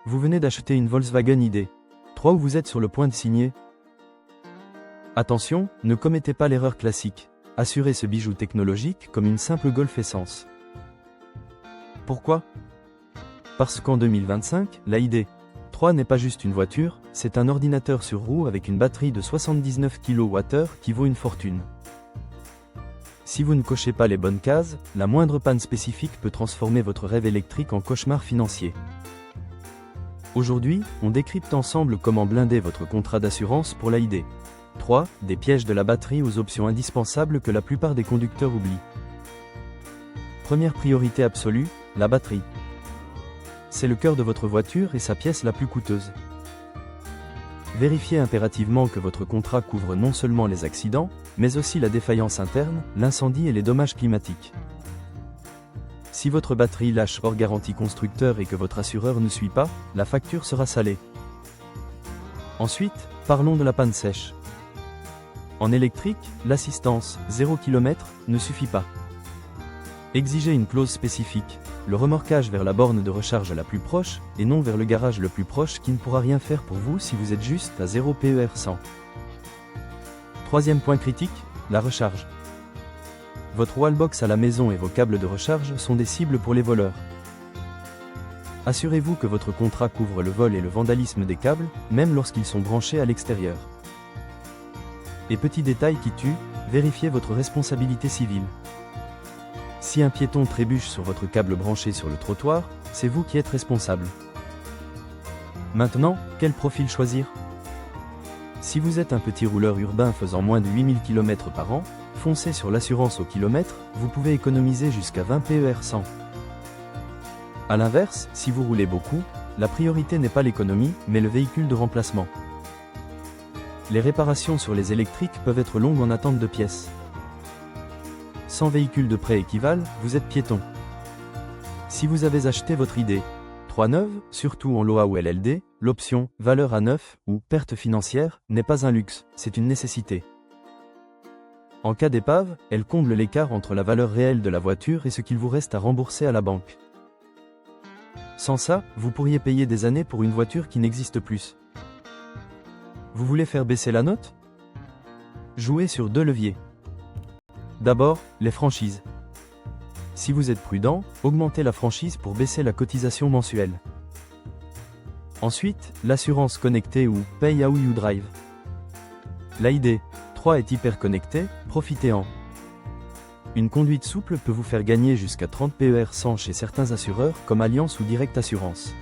Vous venez d'acheter une Volkswagen ID.3 ou vous êtes sur le point de signer. Attention, ne commettez pas l'erreur classique. Assurez ce bijou technologique comme une simple Golf Essence. Pourquoi? Parce qu'en 2025, la ID.3 n'est pas juste une voiture, c'est un ordinateur sur roue avec une batterie de 79 kWh qui vaut une fortune. Si vous ne cochez pas les bonnes cases, la moindre panne spécifique peut transformer votre rêve électrique en cauchemar financier. Aujourd'hui, on décrypte ensemble comment blinder votre contrat d'assurance pour la ID.3, des pièges de la batterie aux options indispensables que la plupart des conducteurs oublient. Première priorité absolue, la batterie. C'est le cœur de votre voiture et sa pièce la plus coûteuse. Vérifiez impérativement que votre contrat couvre non seulement les accidents, mais aussi la défaillance interne, l'incendie et les dommages climatiques. Si votre batterie lâche hors garantie constructeur et que votre assureur ne suit pas, la facture sera salée. Ensuite, parlons de la panne sèche. En électrique, l'assistance 0 km ne suffit pas. Exigez une clause spécifique, le remorquage vers la borne de recharge la plus proche, et non vers le garage le plus proche qui ne pourra rien faire pour vous si vous êtes juste à 0 PER 100. Troisième point critique, la recharge. Votre wallbox à la maison et vos câbles de recharge sont des cibles pour les voleurs. Assurez-vous que votre contrat couvre le vol et le vandalisme des câbles, même lorsqu'ils sont branchés à l'extérieur. Et petit détail qui tue, vérifiez votre responsabilité civile. Si un piéton trébuche sur votre câble branché sur le trottoir, c'est vous qui êtes responsable. Maintenant, quel profil choisir? Si vous êtes un petit rouleur urbain faisant moins de 8000 km par an, foncez sur l'assurance au kilomètre, vous pouvez économiser jusqu'à 20 PER 100. A l'inverse, si vous roulez beaucoup, la priorité n'est pas l'économie, mais le véhicule de remplacement. Les réparations sur les électriques peuvent être longues en attente de pièces. 100 véhicules de prêt équivalent, vous êtes piéton. Si vous avez acheté votre ID.3 neuve, surtout en LOA ou LLD, l'option « valeur à neuf » ou « perte financière » n'est pas un luxe, c'est une nécessité. En cas d'épave, elle comble l'écart entre la valeur réelle de la voiture et ce qu'il vous reste à rembourser à la banque. Sans ça, vous pourriez payer des années pour une voiture qui n'existe plus. Vous voulez faire baisser la note? Jouez sur deux leviers. D'abord, les franchises. Si vous êtes prudent, augmentez la franchise pour baisser la cotisation mensuelle. Ensuite, l'assurance connectée ou Pay How You Drive. La ID.3 est hyper connectée, profitez-en. Une conduite souple peut vous faire gagner jusqu'à 30 PER 100 chez certains assureurs comme Allianz ou Direct Assurance.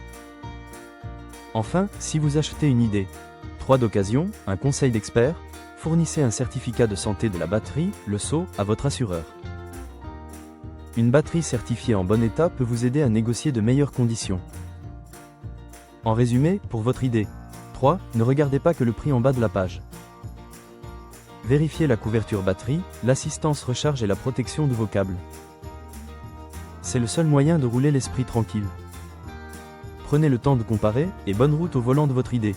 Enfin, si vous achetez une ID.3 d'occasion, un conseil d'expert, fournissez un certificat de santé de la batterie, le SO, à votre assureur. Une batterie certifiée en bon état peut vous aider à négocier de meilleures conditions. En résumé, pour votre ID.3, ne regardez pas que le prix en bas de la page. Vérifiez la couverture batterie, l'assistance recharge et la protection de vos câbles. C'est le seul moyen de rouler l'esprit tranquille. Prenez le temps de comparer, et bonne route au volant de votre ID.